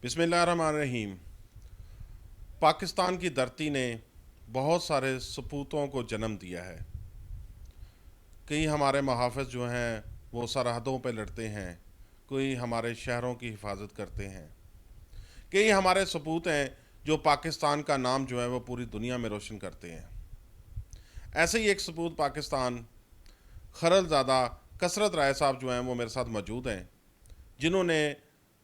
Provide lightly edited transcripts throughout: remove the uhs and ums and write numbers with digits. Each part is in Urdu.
بسم اللہ الرحمن الرحیم۔ پاکستان کی دھرتی نے بہت سارے سپوتوں کو جنم دیا ہے۔ کئی ہمارے محافظ جو ہیں وہ سرحدوں پہ لڑتے ہیں، کوئی ہمارے شہروں کی حفاظت کرتے ہیں، کئی ہمارے سپوت ہیں جو پاکستان کا نام جو ہے وہ پوری دنیا میں روشن کرتے ہیں۔ ایسے ہی ایک سپوت پاکستان خرل زادہ کثرت رائے صاحب جو ہیں وہ میرے ساتھ موجود ہیں، جنہوں نے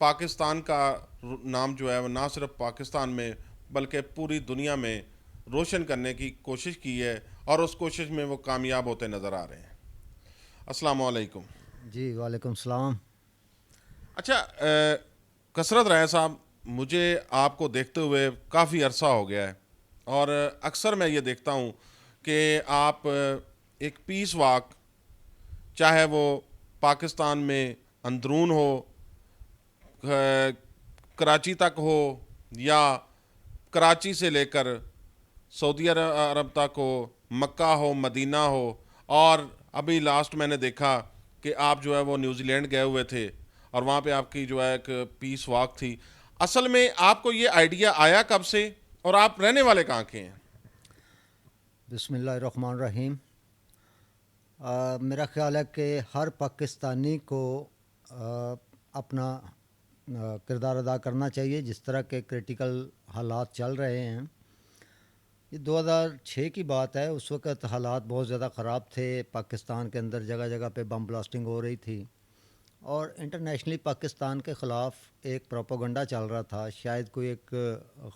پاکستان کا نام جو ہے وہ نہ صرف پاکستان میں بلکہ پوری دنیا میں روشن کرنے کی کوشش کی ہے، اور اس کوشش میں وہ کامیاب ہوتے نظر آ رہے ہیں۔ السلام علیکم۔ جی وعلیکم السلام۔ اچھا، کثرت رائے صاحب، مجھے آپ کو دیکھتے ہوئے کافی عرصہ ہو گیا ہے، اور اکثر میں یہ دیکھتا ہوں کہ آپ ایک پیس واک، چاہے وہ پاکستان میں اندرون ہو، کراچی تک ہو، یا کراچی سے لے کر سعودی عرب تک ہو، مکہ ہو، مدینہ ہو، اور ابھی لاسٹ میں نے دیکھا کہ آپ جو ہے وہ نیوزی لینڈ گئے ہوئے تھے، اور وہاں پہ آپ کی جو ہے ایک پیس واک تھی۔ اصل میں آپ کو یہ آئیڈیا آیا کب سے، اور آپ رہنے والے کہاں کے ہیں؟ بسم اللہ الرحمن الرحیم۔ میرا خیال ہے کہ ہر پاکستانی کو اپنا کردار ادا کرنا چاہیے۔ جس طرح کے کرٹیکل حالات چل رہے ہیں، یہ 2006 کی بات ہے، اس وقت حالات بہت زیادہ خراب تھے۔ پاکستان کے اندر جگہ جگہ پہ بم بلاسٹنگ ہو رہی تھی، اور انٹرنیشنلی پاکستان کے خلاف ایک پروپیگنڈا چل رہا تھا۔ شاید کوئی ایک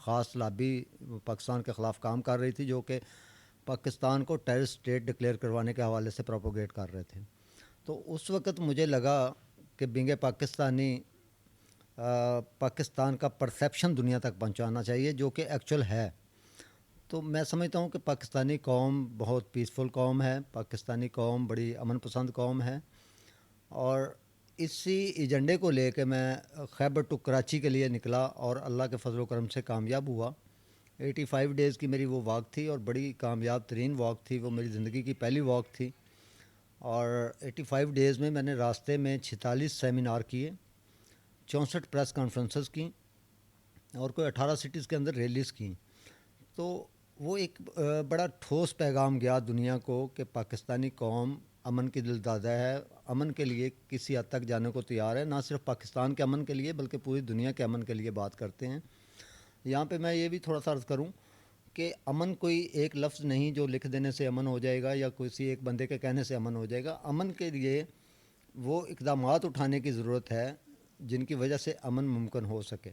خاص لابی پاکستان کے خلاف کام کر رہی تھی، جو کہ پاکستان کو ٹیررسٹ اسٹیٹ ڈکلیئر کروانے کے حوالے سے پروپوگیٹ کر رہے تھے۔ تو اس وقت مجھے لگا کہ بینگ پاکستانی پاکستان کا پرسیپشن دنیا تک پہنچانا چاہیے، جو کہ ایکچوئل ہے۔ تو میں سمجھتا ہوں کہ پاکستانی قوم بہت پیسفل قوم ہے، پاکستانی قوم بڑی امن پسند قوم ہے، اور اسی ایجنڈے کو لے کے میں خیبر ٹو کراچی کے لیے نکلا، اور اللہ کے فضل و کرم سے کامیاب ہوا۔ 85 ڈیز کی میری وہ واک تھی، اور بڑی کامیاب ترین واک تھی۔ وہ میری زندگی کی پہلی واک تھی، اور 85 ڈیز میں نے راستے میں 46 سیمینار کیے، 64 پریس کانفرنسز کی، اور کوئی 18 سٹیز کے اندر ریلیز کی۔ تو وہ ایک بڑا ٹھوس پیغام گیا دنیا کو کہ پاکستانی قوم امن کی دلدادہ ہے، امن کے لیے کسی حد تک جانے کو تیار ہے، نہ صرف پاکستان کے امن کے لیے بلکہ پوری دنیا کے امن کے لیے بات کرتے ہیں۔ یہاں پہ میں یہ بھی تھوڑا سا عرض کروں کہ امن کوئی ایک لفظ نہیں جو لکھ دینے سے امن ہو جائے گا، یا کسی ایک بندے کے کہنے سے امن ہو جائے گا۔ امن کے لیے وہ اقدامات اٹھانے کی ضرورت ہے جن کی وجہ سے امن ممکن ہو سکے۔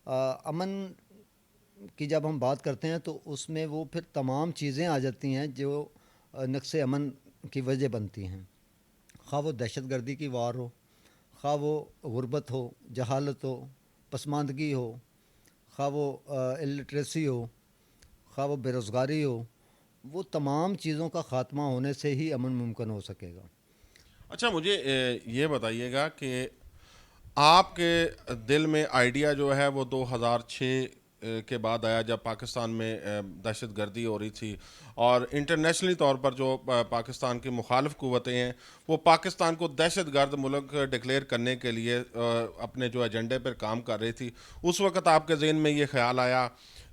امن کی جب ہم بات کرتے ہیں تو اس میں وہ پھر تمام چیزیں آ جاتی ہیں جو نقص امن کی وجہ بنتی ہیں، خواہ وہ دہشت گردی کی وار ہو، خواہ وہ غربت ہو، جہالت ہو، پسماندگی ہو، خواہ وہ الٹریسی ہو، خواہ وہ بے روزگاری ہو۔ وہ تمام چیزوں کا خاتمہ ہونے سے ہی امن ممکن ہو سکے گا۔ اچھا، مجھے یہ بتائیے گا کہ آپ کے دل میں آئیڈیا جو ہے وہ 2006 کے بعد آیا، جب پاکستان میں دہشت گردی ہو رہی تھی، اور انٹرنیشنلی طور پر جو پاکستان کی مخالف قوتیں ہیں وہ پاکستان کو دہشت گرد ملک ڈکلیئر کرنے کے لیے اپنے جو ایجنڈے پر کام کر رہی تھی۔ اس وقت آپ کے ذہن میں یہ خیال آیا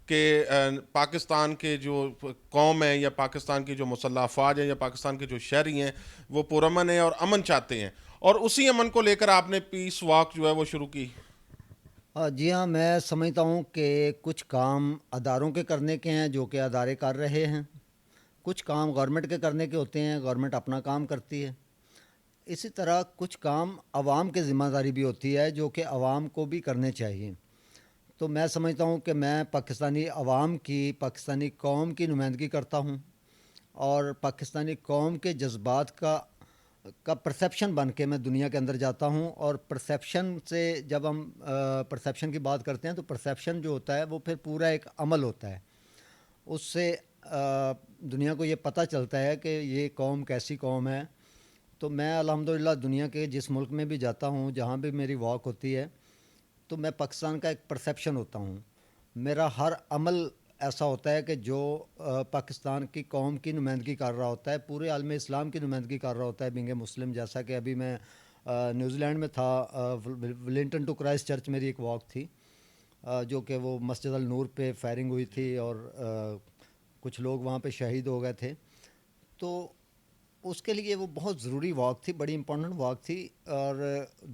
کہ پاکستان کے جو قوم ہے، یا پاکستان کی جو مسلح افواج ہیں، یا پاکستان کے جو شہری ہیں، وہ پرامن ہیں اور امن چاہتے ہیں، اور اسی امن کو لے کر آپ نے پیس واک جو ہے وہ شروع کی۔ جی ہاں، میں سمجھتا ہوں کہ کچھ کام اداروں کے کرنے کے ہیں جو کہ ادارے کر رہے ہیں، کچھ کام گورنمنٹ کے کرنے کے ہوتے ہیں، گورنمنٹ اپنا کام کرتی ہے۔ اسی طرح کچھ کام عوام کے ذمہ داری بھی ہوتی ہے جو کہ عوام کو بھی کرنے چاہیے۔ تو میں سمجھتا ہوں کہ میں پاکستانی عوام کی، پاکستانی قوم کی نمائندگی کرتا ہوں، اور پاکستانی قوم کے جذبات کا پرسیپشن بن کے میں دنیا کے اندر جاتا ہوں۔ اور پرسیپشن سے جب ہم پرسیپشن کی بات کرتے ہیں تو پرسیپشن جو ہوتا ہے وہ پھر پورا ایک عمل ہوتا ہے۔ اس سے دنیا کو یہ پتہ چلتا ہے کہ یہ قوم کیسی قوم ہے۔ تو میں الحمدللہ دنیا کے جس ملک میں بھی جاتا ہوں، جہاں بھی میری واک ہوتی ہے، تو میں پاکستان کا ایک پرسیپشن ہوتا ہوں۔ میرا ہر عمل ایسا ہوتا ہے کہ جو پاکستان کی قوم کی نمائندگی کر رہا ہوتا ہے، پورے عالم اسلام کی نمائندگی کر رہا ہوتا ہے بینگ مسلم۔ جیسا کہ ابھی میں نیوزی لینڈ میں تھا، ولنگٹن ٹو کرائسٹ چرچ میری ایک واک تھی، جو کہ وہ مسجد النور پہ فائرنگ ہوئی تھی اور کچھ لوگ وہاں پہ شہید ہو گئے تھے. تو اس کے لیے وہ بہت ضروری واک تھی، بڑی امپورٹنٹ واک تھی، اور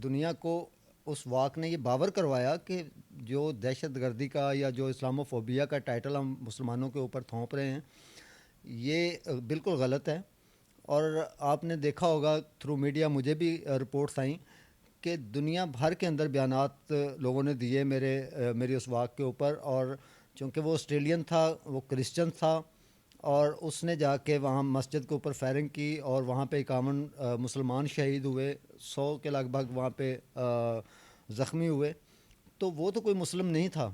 دنیا کو اس واک نے یہ باور کروایا کہ جو دہشت گردی کا یا جو اسلامو فوبیا کا ٹائٹل ہم مسلمانوں کے اوپر تھونپ رہے ہیں یہ بالکل غلط ہے. اور آپ نے دیکھا ہوگا تھرو میڈیا، مجھے بھی رپورٹس آئیں کہ دنیا بھر کے اندر بیانات لوگوں نے دیے میری اس واقع کے اوپر. اور چونکہ وہ آسٹریلین تھا، وہ کرسچن تھا، اور اس نے جا کے وہاں مسجد کے اوپر فائرنگ کی اور وہاں پہ 51 مسلمان شہید ہوئے، 100 کے لگ بھگ وہاں پہ زخمی ہوئے. تو وہ تو کوئی مسلم نہیں تھا،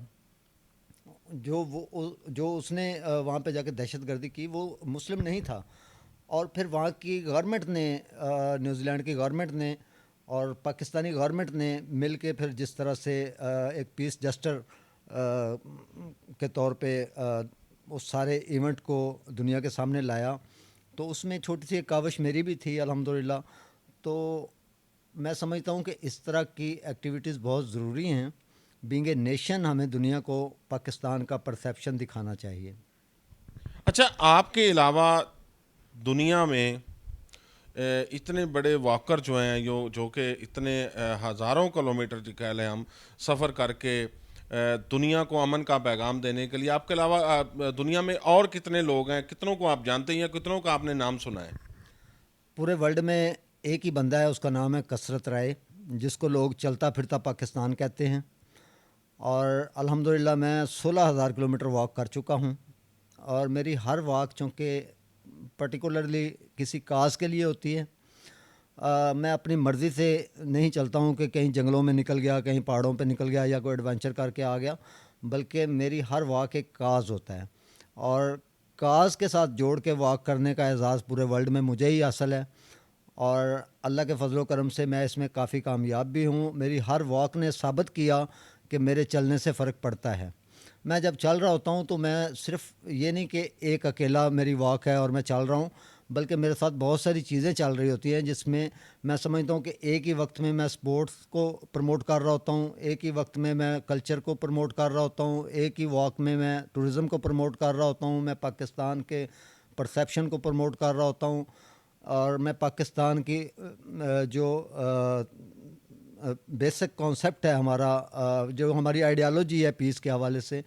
جو اس نے وہاں پہ جا کے دہشت گردی کی وہ مسلم نہیں تھا. اور پھر وہاں کی گورنمنٹ نے، نیوزی لینڈ کی گورنمنٹ نے اور پاکستانی گورنمنٹ نے مل کے پھر جس طرح سے ایک پیس جسٹر کے طور پہ اس سارے ایونٹ کو دنیا کے سامنے لایا، تو اس میں چھوٹی سی ایک کاوش میری بھی تھی الحمدللہ. تو میں سمجھتا ہوں کہ اس طرح کی ایکٹیویٹیز بہت ضروری ہیں. بینگ اے نیشن ہمیں دنیا کو پاکستان کا پرسیپشن دکھانا چاہیے. اچھا، آپ کے علاوہ دنیا میں اتنے بڑے واکر جو ہیں جو کہ اتنے ہزاروں کلومیٹر جو کہہ لیں ہم سفر کر کے دنیا کو امن کا پیغام دینے کے لیے، آپ کے علاوہ دنیا میں اور کتنے لوگ ہیں؟ کتنوں کو آپ جانتے ہیں یا کتنوں کا آپ نے نام سنا ہے؟ پورے ورلڈ میں ایک ہی بندہ ہے، اس کا نام ہے کثرت رائے، جس کو لوگ چلتا پھرتا پاکستان کہتے ہیں. اور الحمدللہ میں 16,000 کلومیٹر واک کر چکا ہوں. اور میری ہر واک چونکہ پرٹیکولرلی کسی کاز کے لیے ہوتی ہے، میں اپنی مرضی سے نہیں چلتا ہوں کہ کہیں جنگلوں میں نکل گیا، کہیں پہاڑوں پہ نکل گیا یا کوئی ایڈونچر کر کے آ گیا، بلکہ میری ہر واک ایک کاز ہوتا ہے. اور کاز کے ساتھ جوڑ کے واک کرنے کا اعزاز پورے ورلڈ میں مجھے ہی حاصل ہے، اور اللہ کے فضل و کرم سے میں اس میں کافی کامیاب بھی ہوں. میری ہر واک نے ثابت کیا کہ میرے چلنے سے فرق پڑتا ہے. میں جب چل رہا ہوتا ہوں تو میں صرف یہ نہیں کہ ایک اکیلا میری واک ہے اور میں چل رہا ہوں، بلکہ میرے ساتھ بہت ساری چیزیں چل رہی ہوتی ہیں، جس میں میں سمجھتا ہوں کہ ایک ہی وقت میں سپورٹس کو پروموٹ کر رہا ہوتا ہوں، ایک ہی وقت میں کلچر کو پروموٹ کر رہا ہوتا ہوں، ایک ہی واک میں ٹورزم کو پروموٹ کر رہا ہوتا ہوں، میں پاکستان کے پرسیپشن کو پروموٹ کر رہا ہوتا ہوں، اور میں پاکستان کی جو بیسک کانسیپٹ ہے ہمارا، جو ہماری آئیڈیالوجی ہے پیس کے حوالے سے،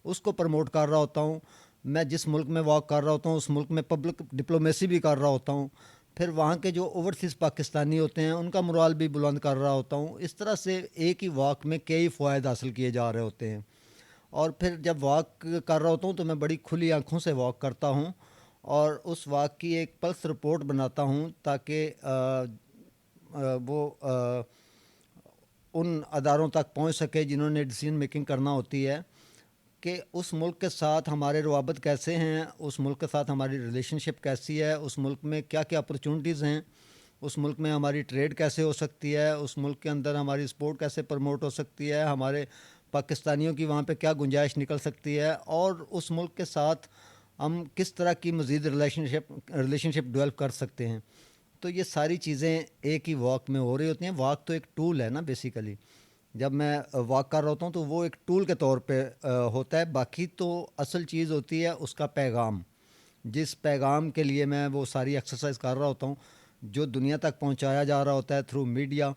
اس کو پروموٹ کر رہا ہوتا ہوں. میں جس ملک میں واک کر رہا ہوتا ہوں اس ملک میں پبلک ڈپلومیسی بھی کر رہا ہوتا ہوں. پھر وہاں کے جو اوورسیز پاکستانی ہوتے ہیں ان کا مرال بھی بلند کر رہا ہوتا ہوں. اس طرح سے ایک ہی واک میں کئی فوائد حاصل کیے جا رہے ہوتے ہیں. اور پھر جب واک کر رہا ہوتا ہوں تو میں بڑی کھلی آنکھوں سے واک کرتا ہوں اور اس واک کی ایک پلس رپورٹ بناتا ہوں، تاکہ وہ ان اداروں تک پہنچ سکے جنہوں نے ڈیسیژن میکنگ کرنا ہوتی ہے، کہ اس ملک کے ساتھ ہمارے روابط کیسے ہیں، اس ملک کے ساتھ ہماری ریلیشن شپ کیسی ہے، اس ملک میں کیا کیا اپرچونٹیز ہیں، اس ملک میں ہماری ٹریڈ کیسے ہو سکتی ہے، اس ملک کے اندر ہماری سپورٹ کیسے پروموٹ ہو سکتی ہے، ہمارے پاکستانیوں کی وہاں پہ کیا گنجائش نکل سکتی ہے، اور اس ملک کے ساتھ ہم کس طرح کی مزید ریلیشن شپ ڈیولپ کر سکتے ہیں. تو یہ ساری چیزیں ایک ہی واک میں ہو رہی ہوتی ہیں. واک تو ایک ٹول ہے نا بیسیکلی. جب میں واک کر رہا ہوتا ہوں تو وہ ایک ٹول کے طور پہ ہوتا ہے، باقی تو اصل چیز ہوتی ہے اس کا پیغام، جس پیغام کے لیے میں وہ ساری ایکسرسائز کر رہا ہوتا ہوں، جو دنیا تک پہنچایا جا رہا ہوتا ہے تھرو میڈیا.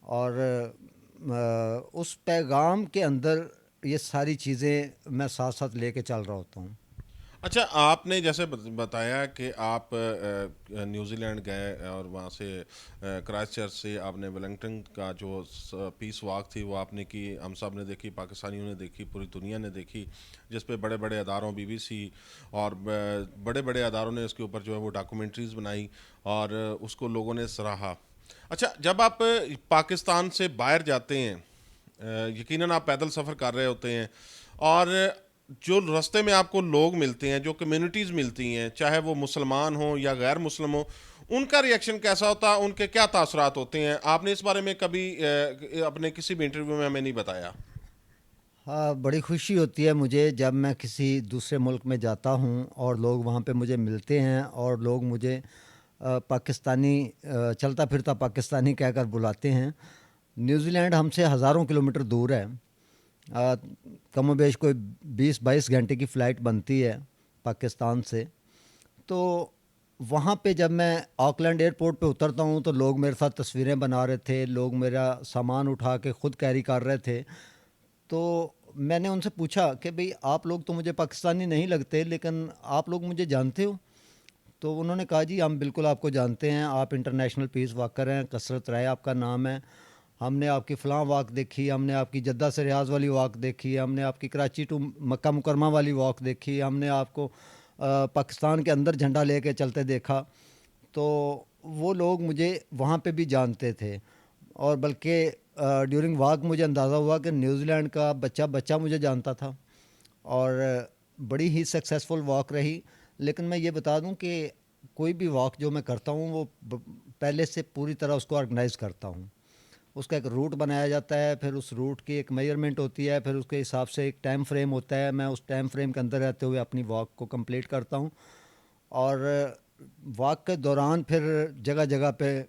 اور اس پیغام کے اندر یہ ساری چیزیں میں ساتھ ساتھ لے کے چل رہا ہوتا ہوں. اچھا، آپ نے جیسے بتایا کہ آپ نیوزی لینڈ گئے اور وہاں سے کرائسٹ چرچ سے آپ نے ولنگٹن کا جو پیس واک تھی وہ آپ نے کی، ہم سب نے دیکھی، پاکستانیوں نے دیکھی، پوری دنیا نے دیکھی، جس پہ بڑے بڑے اداروں BBC اور بڑے بڑے اداروں نے اس کے اوپر جو ہے وہ ڈاکومنٹریز بنائی اور اس کو لوگوں نے سراہا. اچھا، جب آپ پاکستان سے باہر جاتے ہیں، یقیناً آپ پیدل سفر کر رہے ہوتے ہیں، اور جو رستے میں آپ کو لوگ ملتے ہیں، جو کمیونٹیز ملتی ہیں، چاہے وہ مسلمان ہوں یا غیر مسلم ہوں، ان کا ریئیکشن کیسا ہوتا ہے، ان کے کیا تاثرات ہوتے ہیں؟ آپ نے اس بارے میں کبھی اپنے کسی بھی انٹرویو میں ہمیں نہیں بتایا. ہاں، بڑی خوشی ہوتی ہے مجھے جب میں کسی دوسرے ملک میں جاتا ہوں اور لوگ وہاں پہ مجھے ملتے ہیں اور لوگ مجھے پاکستانی چلتا پھرتا پاکستانی کہہ کر بلاتے ہیں. نیوزی لینڈ ہم سے ہزاروں کلومیٹر دور ہے. کم و بیش کوئی 20-22 گھنٹے کی فلائٹ بنتی ہے پاکستان سے. تو وہاں پہ جب میں آکلینڈ ایئرپورٹ پہ اترتا ہوں تو لوگ میرے ساتھ تصویریں بنا رہے تھے, لوگ میرا سامان اٹھا کے خود کیری کر رہے تھے. تو میں نے ان سے پوچھا کہ بھئی آپ لوگ تو مجھے پاکستانی نہیں لگتے, لیکن آپ لوگ مجھے جانتے ہو؟ تو انہوں نے کہا جی ہم بالکل آپ کو جانتے ہیں, آپ انٹرنیشنل پیس واکر ہیں, کثرت رائے آپ کا نام ہے, ہم نے آپ کی فلاں واک دیکھی, ہم نے آپ کی جدہ سے ریاض والی واک دیکھی, ہم نے آپ کی کراچی ٹو مکہ مکرمہ والی واک دیکھی, ہم نے آپ کو پاکستان کے اندر جھنڈا لے کے چلتے دیکھا. تو وہ لوگ مجھے وہاں پہ بھی جانتے تھے, اور بلکہ ڈیورنگ واک مجھے اندازہ ہوا کہ نیوزی لینڈ کا بچہ بچہ مجھے جانتا تھا, اور بڑی ہی سکسیسفل واک رہی. لیکن میں یہ بتا دوں کہ کوئی بھی واک جو میں کرتا ہوں وہ پہلے سے پوری طرح اس کو آرگنائز کرتا ہوں. اس کا ایک روٹ بنایا جاتا ہے, پھر اس روٹ کی ایک میجرمنٹ ہوتی ہے, پھر اس کے حساب سے ایک ٹائم فریم ہوتا ہے. میں اس ٹائم فریم کے اندر رہتے ہوئے اپنی واک کو کمپلیٹ کرتا ہوں, اور واک کے دوران پھر جگہ جگہ پہ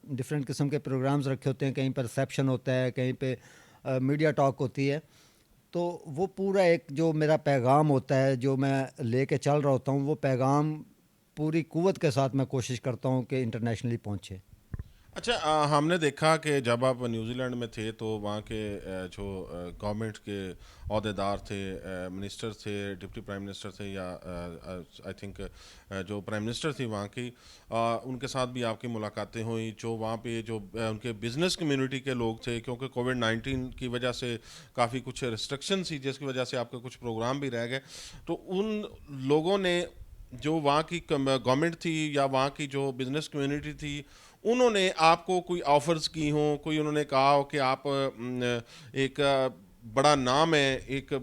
ڈفرینٹ قسم کے پروگرامز رکھے ہوتے ہیں. کہیں پہ ریسیپشن ہوتا ہے, کہیں پہ میڈیا ٹاک ہوتی ہے. تو وہ پورا ایک جو میرا پیغام ہوتا ہے جو میں لے کے چل رہا ہوتا ہوں, وہ پیغام پوری قوت کے ساتھ میں کوشش کرتا ہوں کہ انٹرنیشنلی پہنچے. اچھا، ہم نے دیکھا کہ جب آپ نیوزی لینڈ میں تھے تو وہاں کے جو گورنمنٹ کے عہدیدار تھے, منسٹر تھے, ڈپٹی پرائم منسٹر تھے, یا آئی تھنک جو پرائم منسٹر تھی وہاں کی, ان کے ساتھ بھی آپ کی ملاقاتیں ہوئیں. جو وہاں پہ جو ان کے بزنس کمیونٹی کے لوگ تھے, کیونکہ کووڈ-19 کی وجہ سے کافی کچھ ریسٹرکشن تھی جس کی وجہ سے آپ کے کچھ پروگرام بھی رہ گئے, تو ان لوگوں نے جو وہاں کی گورنمنٹ تھی یا وہاں کی جو بزنس کمیونٹی تھی, انہوں نے آپ کو کوئی آفرز کی ہوں, کوئی انہوں نے کہا ہو کہ آپ ایک بڑا نام ہے, ایک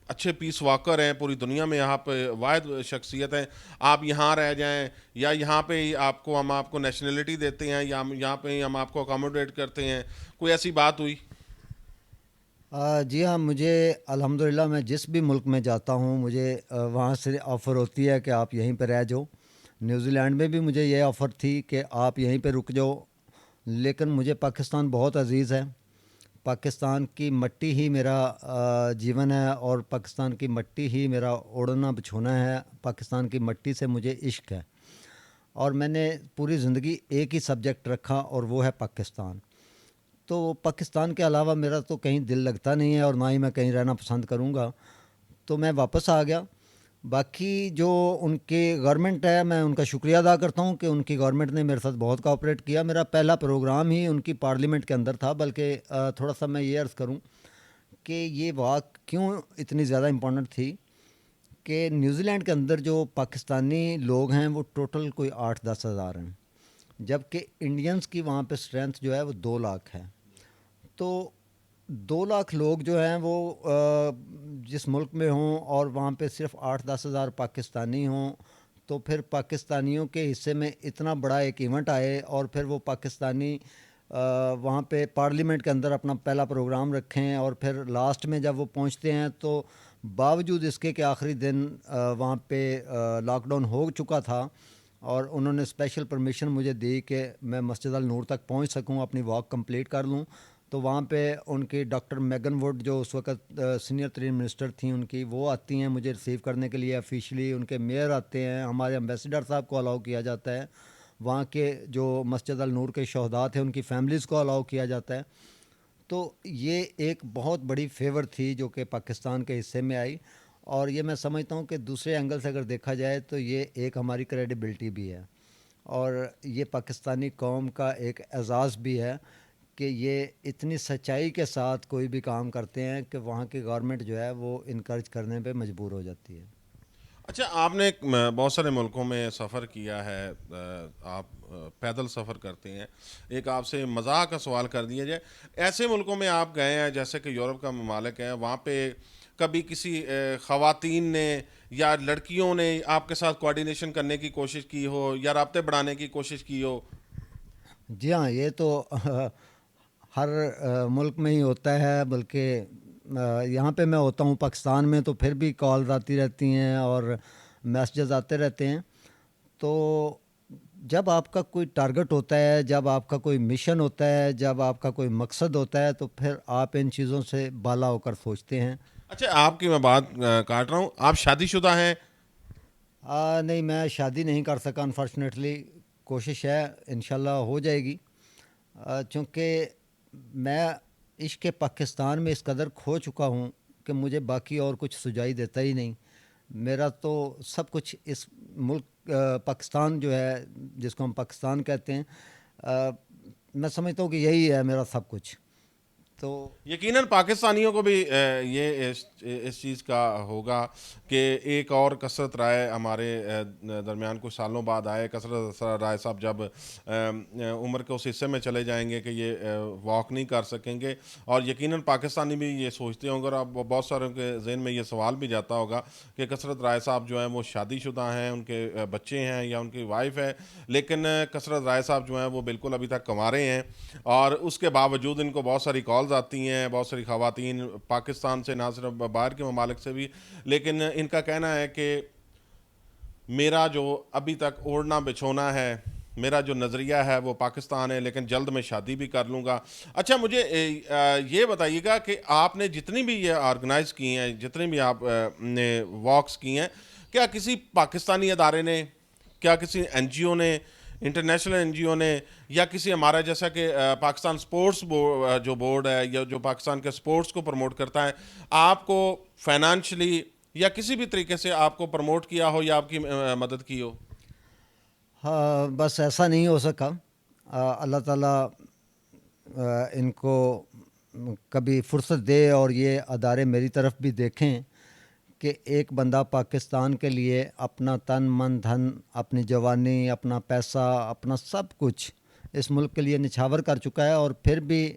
اچھے پیس واکر ہیں, پوری دنیا میں آپ واحد شخصیت ہیں, آپ یہاں رہ جائیں, یا یہاں پہ ہی ہم آپ کو نیشنلٹی دیتے ہیں, یا یہاں پہ ہی ہم آپ کو اکاموڈیٹ کرتے ہیں, کوئی ایسی بات ہوئی؟ جی ہاں, مجھے الحمدللہ میں جس بھی ملک میں جاتا ہوں مجھے وہاں سے آفر ہوتی ہے کہ آپ یہیں پہ رہ جاؤ. نیوزی لینڈ میں بھی مجھے یہ آفر تھی کہ آپ یہیں پہ رک جاؤ, لیکن مجھے پاکستان بہت عزیز ہے. پاکستان کی مٹی ہی میرا جیون ہے, اور پاکستان کی مٹی ہی میرا اوڑھنا بچھونا ہے. پاکستان کی مٹی سے مجھے عشق ہے, اور میں نے پوری زندگی ایک ہی سبجیکٹ رکھا, اور وہ ہے پاکستان. تو پاکستان کے علاوہ میرا تو کہیں دل لگتا نہیں ہے, اور نہ ہی میں کہیں رہنا پسند کروں گا. تو میں واپس آ گیا. باقی جو ان کی گورنمنٹ ہے, میں ان کا شکریہ ادا کرتا ہوں کہ ان کی گورنمنٹ نے میرے ساتھ بہت کوآپریٹ کیا. میرا پہلا پروگرام ہی ان کی پارلیمنٹ کے اندر تھا. بلکہ تھوڑا سا میں یہ عرض کروں کہ یہ واک کیوں اتنی زیادہ امپورٹنٹ تھی, کہ نیوزی لینڈ کے اندر جو پاکستانی لوگ ہیں وہ ٹوٹل کوئی 8-10 ہزار ہیں, جبکہ انڈینز کی وہاں پہ اسٹرینتھ جو ہے وہ 2 لاکھ ہے. تو 2 لاکھ لوگ جو ہیں وہ جس ملک میں ہوں, اور وہاں پہ صرف 8-10 ہزار پاکستانی ہوں, تو پھر پاکستانیوں کے حصے میں اتنا بڑا ایک ایونٹ آئے, اور پھر وہ پاکستانی وہاں پہ پارلیمنٹ کے اندر اپنا پہلا پروگرام رکھیں, اور پھر لاسٹ میں جب وہ پہنچتے ہیں تو باوجود اس کے کہ آخری دن وہاں پہ لاک ڈاؤن ہو چکا تھا, اور انہوں نے اسپیشل پرمیشن مجھے دی کہ میں مسجد النور تک پہنچ سکوں, اپنی واک کمپلیٹ کر لوں. تو وہاں پہ ان کی ڈاکٹر میگن ووڈ جو اس وقت سینئر ترین منسٹر تھیں ان کی, وہ آتی ہیں مجھے ریسیو کرنے کے لیے آفیشلی. ان کے میئر آتے ہیں, ہمارے امبیسڈر صاحب کو الاؤ کیا جاتا ہے, وہاں کے جو مسجد النور کے شہداء تھے ان کی فیملیز کو الاؤ کیا جاتا ہے. تو یہ ایک بہت بڑی فیور تھی جو کہ پاکستان کے حصے میں آئی, اور یہ میں سمجھتا ہوں کہ دوسرے اینگل سے اگر دیکھا جائے تو یہ ایک ہماری کریڈیبلٹی بھی ہے, اور یہ پاکستانی قوم کا ایک اعزاز بھی ہے کہ یہ اتنی سچائی کے ساتھ کوئی بھی کام کرتے ہیں کہ وہاں کی گورنمنٹ جو ہے وہ انکریج کرنے پہ مجبور ہو جاتی ہے. اچھا، آپ نے بہت سارے ملکوں میں سفر کیا ہے, آپ پیدل سفر کرتے ہیں. ایک آپ سے مزاح کا سوال کر دیا جائے, ایسے ملکوں میں آپ گئے ہیں جیسے کہ یورپ کا ممالک ہے, وہاں پہ کبھی کسی خواتین نے یا لڑکیوں نے آپ کے ساتھ کوآرڈینیشن کرنے کی کوشش کی ہو, یا رابطے بڑھانے کی کوشش کی ہو؟ جی ہاں, یہ تو ہر ملک میں ہی ہوتا ہے. بلکہ یہاں پہ میں ہوتا ہوں پاکستان میں, تو پھر بھی کالز آتی رہتی ہیں اور میسیجز آتے رہتے ہیں. تو جب آپ کا کوئی ٹارگٹ ہوتا ہے، جب آپ کا کوئی مشن ہوتا ہے، جب آپ کا کوئی مقصد ہوتا ہے، تو پھر آپ ان چیزوں سے بالا ہو کر سوچتے ہیں۔ اچھا آپ کی میں بات کاٹ رہا ہوں، آپ شادی شدہ ہیں؟ نہیں، میں شادی نہیں کر سکا انفارچونیٹلی، کوشش ہے انشاءاللہ ہو جائے گی، چونکہ میں عشق پاکستان میں اس قدر کھو چکا ہوں کہ مجھے باقی اور کچھ سجائی دیتا ہی نہیں۔ میرا تو سب کچھ اس ملک پاکستان جو ہے، جس کو ہم پاکستان کہتے ہیں، آ، میں سمجھتا ہوں کہ یہی ہے میرا سب کچھ۔ تو یقیناً پاکستانیوں کو بھی یہ اس چیز کا ہوگا کہ ایک اور کثرت رائے ہمارے درمیان کچھ سالوں بعد آئے۔ کثرت رائے صاحب جب عمر کے اس حصے میں چلے جائیں گے کہ یہ واک نہیں کر سکیں گے، اور یقیناً پاکستانی بھی یہ سوچتے ہوں گے، اور اب بہت ساروں کے ذہن میں یہ سوال بھی جاتا ہوگا کہ کثرت رائے صاحب جو ہیں وہ شادی شدہ ہیں، ان کے بچے ہیں یا ان کی وائف ہے، لیکن کثرت رائے صاحب جو ہیں وہ بالکل ابھی تک کنوارے ہیں، اور اس کے باوجود ان کو بہت ساری کالز آتی ہیں، بہت ساری خواتین پاکستان سے، نہ صرف باہر کے ممالک سے بھی، لیکن ان کا کہنا ہے کہ میرا جو ابھی تک اوڑھنا بچھونا ہے، میرا جو نظریہ ہے وہ پاکستان ہے، لیکن جلد میں شادی بھی کر لوں گا۔ اچھا مجھے یہ بتائیے گا کہ آپ نے جتنی بھی یہ آرگنائز کی ہیں، جتنی بھی آپ نے واکس کی ہیں، کیا کسی پاکستانی ادارے نے، کیا کسی این جی او نے، انٹرنیشنل این جی او نے، یا کسی ہمارا جیسا کہ پاکستان سپورٹس جو بورڈ ہے یا جو پاکستان کے سپورٹس کو پروموٹ کرتا ہے، آپ کو فائنانشلی یا کسی بھی طریقے سے آپ کو پروموٹ کیا ہو یا آپ کی مدد کی ہو؟ ہاں، بس ایسا نہیں ہو سکا۔ اللہ تعالیٰ ان کو کبھی فرصت دے اور یہ ادارے میری طرف بھی دیکھیں کہ ایک بندہ پاکستان کے لیے اپنا تن من دھن، اپنی جوانی، اپنا پیسہ، اپنا سب کچھ اس ملک کے لیے نچھاور کر چکا ہے، اور پھر بھی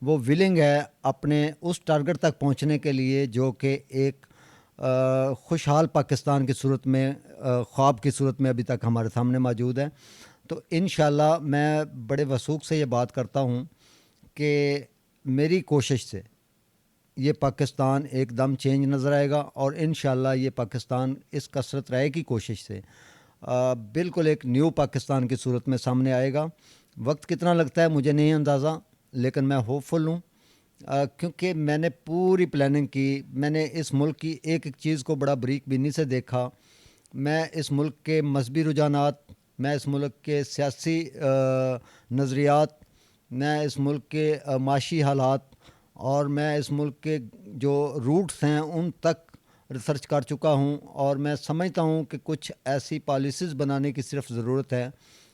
وہ ولنگ ہے اپنے اس ٹارگٹ تک پہنچنے کے لیے جو کہ ایک خوشحال پاکستان کی صورت میں، خواب کی صورت میں ابھی تک ہمارے سامنے موجود ہے۔ تو انشاءاللہ میں بڑے وثوق سے یہ بات کرتا ہوں کہ میری کوشش سے یہ پاکستان ایک دم چینج نظر آئے گا، اور انشاءاللہ یہ پاکستان اس کثرت رائے کی کوشش سے بالکل ایک نیو پاکستان کی صورت میں سامنے آئے گا۔ وقت کتنا لگتا ہے مجھے نہیں اندازہ، لیکن میں ہوپ فل ہوں، کیونکہ میں نے پوری پلاننگ کی، میں نے اس ملک کی ایک ایک چیز کو بڑا بریک بینی سے دیکھا۔ میں اس ملک کے مذہبی رجحانات، میں اس ملک کے سیاسی نظریات، میں اس ملک کے معاشی حالات، اور میں اس ملک کے جو روٹس ہیں ان تک ریسرچ کر چکا ہوں، اور میں سمجھتا ہوں کہ کچھ ایسی پالیسیز بنانے کی صرف ضرورت ہے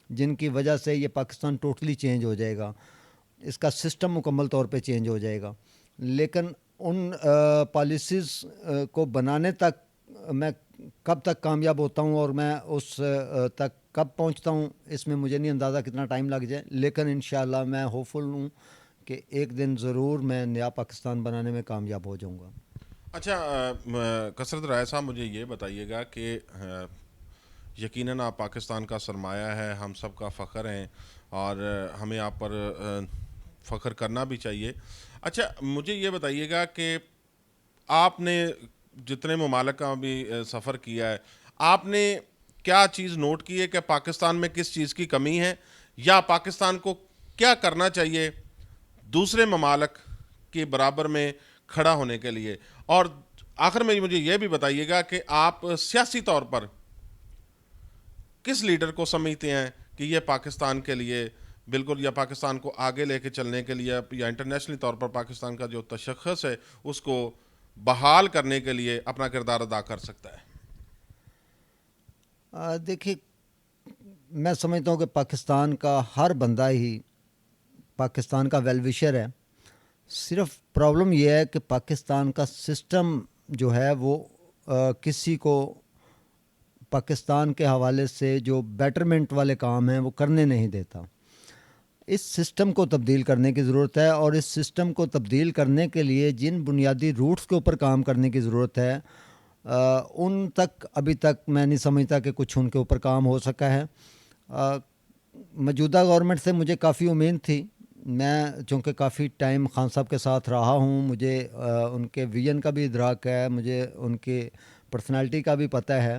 جن کی وجہ سے یہ پاکستان ٹوٹلی چینج ہو جائے گا، اس کا سسٹم مکمل طور پہ چینج ہو جائے گا۔ لیکن ان پالیسیز کو بنانے تک میں کب تک کامیاب ہوتا ہوں اور میں اس تک کب پہنچتا ہوں، اس میں مجھے نہیں اندازہ کتنا ٹائم لگ جائے، لیکن انشاءاللہ میں ہوپ فل ہوں کہ ایک دن ضرور میں نیا پاکستان بنانے میں کامیاب ہو جاؤں گا۔ اچھا کثرت رائے صاحب مجھے یہ بتائیے گا کہ یقیناً آپ پاکستان کا سرمایہ ہے، ہم سب کا فخر ہیں، اور ہمیں آپ پر فخر کرنا بھی چاہیے۔ اچھا مجھے یہ بتائیے گا کہ آپ نے جتنے ممالک کا بھی سفر کیا ہے، آپ نے کیا چیز نوٹ کی ہے کہ پاکستان میں کس چیز کی کمی ہے، یا پاکستان کو کیا کرنا چاہیے دوسرے ممالک کے برابر میں کھڑا ہونے کے لیے؟ اور آخر میں مجھے یہ بھی بتائیے گا کہ آپ سیاسی طور پر کس لیڈر کو سمجھتے ہیں کہ یہ پاکستان کے لیے بالکل، یا پاکستان کو آگے لے کے چلنے کے لیے، یا انٹرنیشنلی طور پر پاکستان کا جو تشخص ہے اس کو بحال کرنے کے لیے اپنا کردار ادا کر سکتا ہے؟ دیکھیے، میں سمجھتا ہوں کہ پاکستان کا ہر بندہ ہی پاکستان کا ویل وشر ہے۔ صرف پرابلم یہ ہے کہ پاکستان کا سسٹم جو ہے وہ کسی کو پاکستان کے حوالے سے جو بیٹرمنٹ والے کام ہیں وہ کرنے نہیں دیتا۔ اس سسٹم کو تبدیل کرنے کی ضرورت ہے، اور اس سسٹم کو تبدیل کرنے کے لیے جن بنیادی روٹس کے اوپر کام کرنے کی ضرورت ہے، ان تک ابھی تک میں نہیں سمجھتا کہ کچھ ان کے اوپر کام ہو سکا ہے۔ موجودہ گورنمنٹ سے مجھے کافی امید تھی، میں چونکہ کافی ٹائم خان صاحب کے ساتھ رہا ہوں، مجھے ان کے ویژن کا بھی ادراک ہے، مجھے ان کی پرسنالٹی کا بھی پتہ ہے،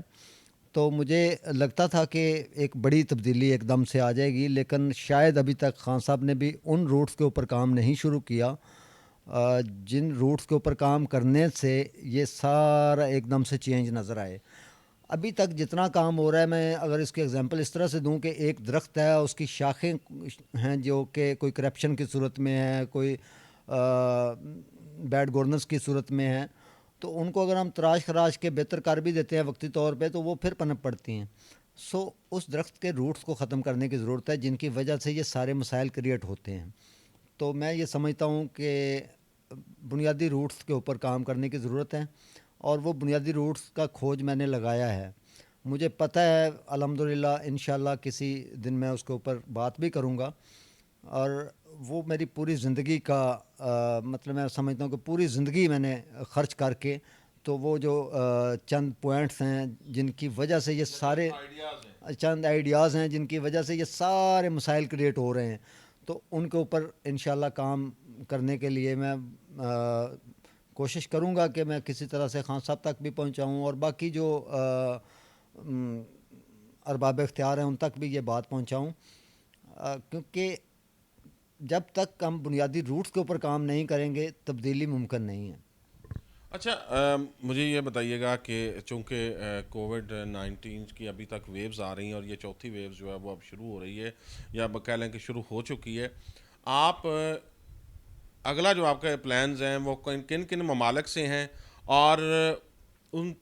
تو مجھے لگتا تھا کہ ایک بڑی تبدیلی ایک دم سے آ جائے گی، لیکن شاید ابھی تک خان صاحب نے بھی ان روٹس کے اوپر کام نہیں شروع کیا جن روٹس کے اوپر کام کرنے سے یہ سارا ایک دم سے چینج نظر آئے۔ ابھی تک جتنا کام ہو رہا ہے، میں اگر اس کی ایگزامپل اس طرح سے دوں کہ ایک درخت ہے، اس کی شاخیں ہیں جو کہ کوئی کرپشن کی صورت میں ہے، کوئی بیڈ گورننس کی صورت میں ہے، تو ان کو اگر ہم تراش خراش کے بہتر کر بھی دیتے ہیں وقتی طور پہ، تو وہ پھر پنپ پڑتی ہیں۔ اس درخت کے روٹس کو ختم کرنے کی ضرورت ہے جن کی وجہ سے یہ سارے مسائل کریٹ ہوتے ہیں۔ تو میں یہ سمجھتا ہوں کہ بنیادی روٹس کے اوپر کام کرنے کی ضرورت ہے، اور وہ بنیادی روٹس کا کھوج میں نے لگایا ہے۔ مجھے پتہ ہے الحمدللہ انشاءاللہ کسی دن میں اس کے اوپر بات بھی کروں گا، اور وہ میری پوری زندگی کا مطلب میں سمجھتا ہوں کہ پوری زندگی میں نے خرچ کر کے، تو وہ جو چند پوائنٹس ہیں جن کی وجہ سے یہ سارے چند آئیڈیاز ہیں جن کی وجہ سے یہ سارے مسائل کریٹ ہو رہے ہیں، تو ان کے اوپر انشاءاللہ کام کرنے کے لیے میں کوشش کروں گا کہ میں کسی طرح سے خان صاحب تک بھی پہنچاؤں، اور باقی جو ارباب اختیار ہیں ان تک بھی یہ بات پہنچاؤں، کیونکہ جب تک ہم بنیادی روٹس کے اوپر کام نہیں کریں گے تبدیلی ممکن نہیں ہے۔ اچھا، مجھے یہ بتائیے گا کہ چونکہ کووڈ-19 کی ابھی تک ویوز آ رہی ہیں، اور یہ چوتھی ویوز جو ہے وہ اب شروع ہو رہی ہے، یا کہہ لیں کہ شروع ہو چکی ہے، آپ اگلا جو آپ کے پلانز ہیں وہ کن کن ممالک سے ہیں، اور ان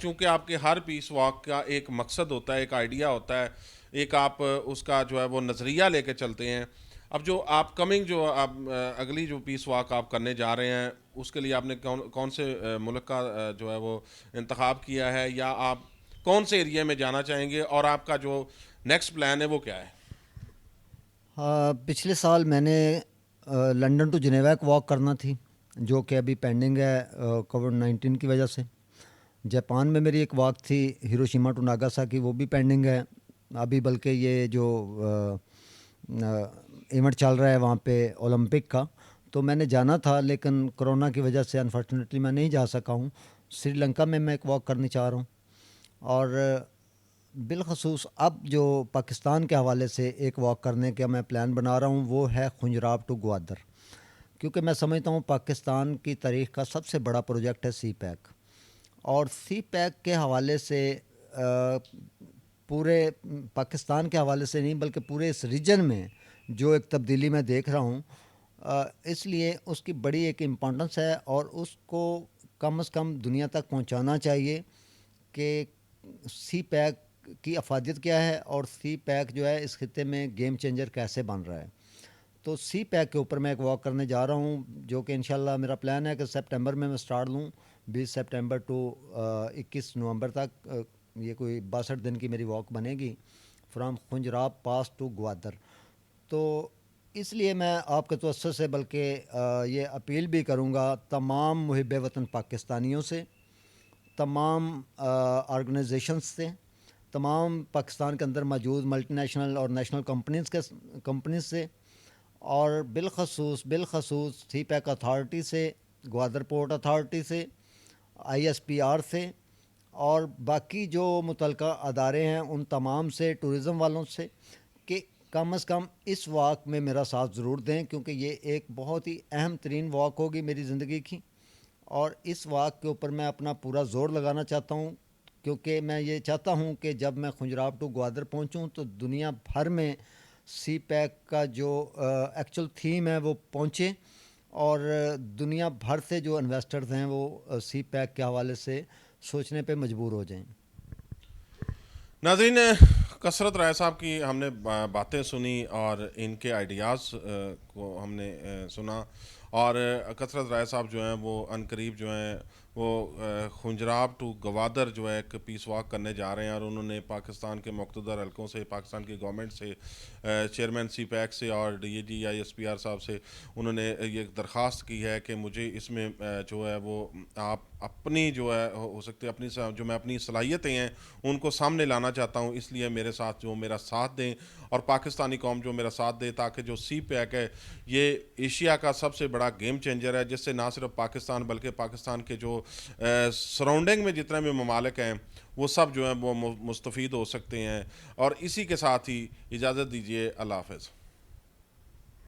چونکہ آپ کے ہر پیس واک کا ایک مقصد ہوتا ہے، ایک آئیڈیا ہوتا ہے، ایک آپ اس کا جو ہے وہ نظریہ لے کے چلتے ہیں۔ اب جو آپ کمنگ جو آپ اگلی جو پیس واک آپ کرنے جا رہے ہیں، اس کے لیے آپ نے کون سے ملک کا جو ہے وہ انتخاب کیا ہے، یا آپ کون سے ایریا میں جانا چاہیں گے، اور آپ کا جو نیکسٹ پلان ہے وہ کیا ہے؟ پچھلے سال میں نے لنڈن ٹو جنیوا ایک واک کرنا تھی، جو کہ ابھی پینڈنگ ہے کووڈ-19 کی وجہ سے۔ جاپان میں میری ایک واک تھی ہیروشیما ٹو ناگاساکی، وہ بھی پینڈنگ ہے ابھی، بلکہ یہ جو ایونٹ چل رہا ہے وہاں پہ اولمپک کا، تو میں نے جانا تھا لیکن کرونا کی وجہ سے انفارچونیٹلی میں نہیں جا سکا ہوں۔ سری لنکا میں ایک واک کرنی چاہ رہا ہوں، اور بالخصوص اب جو پاکستان کے حوالے سے ایک واک کرنے کا میں پلان بنا رہا ہوں، وہ ہے خنجراب ٹو گوادر، کیونکہ میں سمجھتا ہوں پاکستان کی تاریخ کا سب سے بڑا پروجیکٹ ہے سی پیک، اور سی پیک کے حوالے سے پورے پاکستان کے حوالے سے نہیں بلکہ پورے اس ریجن میں جو ایک تبدیلی میں دیکھ رہا ہوں، اس لیے اس کی بڑی ایک امپورٹنس ہے، اور اس کو کم از کم دنیا تک پہنچانا چاہیے کہ سی پیک کی افادیت کیا ہے، اور سی پیک جو ہے اس خطے میں گیم چینجر کیسے بن رہا ہے۔ تو سی پیک کے اوپر میں ایک واک کرنے جا رہا ہوں، جو کہ انشاءاللہ میرا پلان ہے کہ سپٹمبر میں سٹارٹ لوں، 20 سپٹمبر ٹو 21 نومبر تک، یہ کوئی 62 دن کی میری واک بنے گی، from Khunjerab pass to Gwadar. تو اس لیے میں آپ کے توسط سے بلکہ یہ اپیل بھی کروں گا تمام محب وطن پاکستانیوں سے، تمام آرگنائزیشنز سے، تمام پاکستان کے اندر موجود ملٹی نیشنل اور نیشنل کمپنیز سے، اور بالخصوص سی پیک اتھارٹی سے، گوادر پورٹ اتھارٹی سے، ISPR سے، اور باقی جو متعلقہ ادارے ہیں ان تمام سے، ٹورزم والوں سے، کہ کم از کم اس واک میں میرا ساتھ ضرور دیں، کیونکہ یہ ایک بہت ہی اہم ترین واک ہوگی میری زندگی کی، اور اس واک کے اوپر میں اپنا پورا زور لگانا چاہتا ہوں، کیونکہ میں یہ چاہتا ہوں کہ جب میں خنجراب ٹو گوادر پہنچوں تو دنیا بھر میں سی پیک کا جو ایکچول تھیم ہے وہ پہنچے، اور دنیا بھر سے جو انویسٹرز ہیں وہ سی پیک کے حوالے سے سوچنے پہ مجبور ہو جائیں۔ ناظرین، کثرت رائے صاحب کی ہم نے باتیں سنی، اور ان کے آئیڈیاز کو ہم نے سنا، اور کثرت رائے صاحب جو ہیں وہ عنقریب جو ہیں وہ خنجراب ٹو گوادر جو ہے ایک پیس واک کرنے جا رہے ہیں، اور انہوں نے پاکستان کے مقتدر حلقوں سے، پاکستان کی گورنمنٹ سے، چیئرمین سی پیک سے اور DAG ISPR صاحب سے انہوں نے یہ درخواست کی ہے کہ مجھے اس میں جو ہے وہ آپ اپنی جو ہے ہو سکتے اپنی جو میں اپنی صلاحیتیں ہیں ان کو سامنے لانا چاہتا ہوں، اس لیے میرے ساتھ جو میرا ساتھ دیں، اور پاکستانی قوم جو میرا ساتھ دے، تاکہ جو سی پیک ہے یہ ایشیا کا سب سے بڑا گیم چینجر ہے، جس سے نہ صرف پاکستان بلکہ پاکستان کے جو سراؤنڈنگ میں جتنے بھی ممالک ہیں وہ سب جو ہیں وہ مستفید ہو سکتے ہیں۔ اور اسی کے ساتھ ہی اجازت دیجیے، اللہ حافظ۔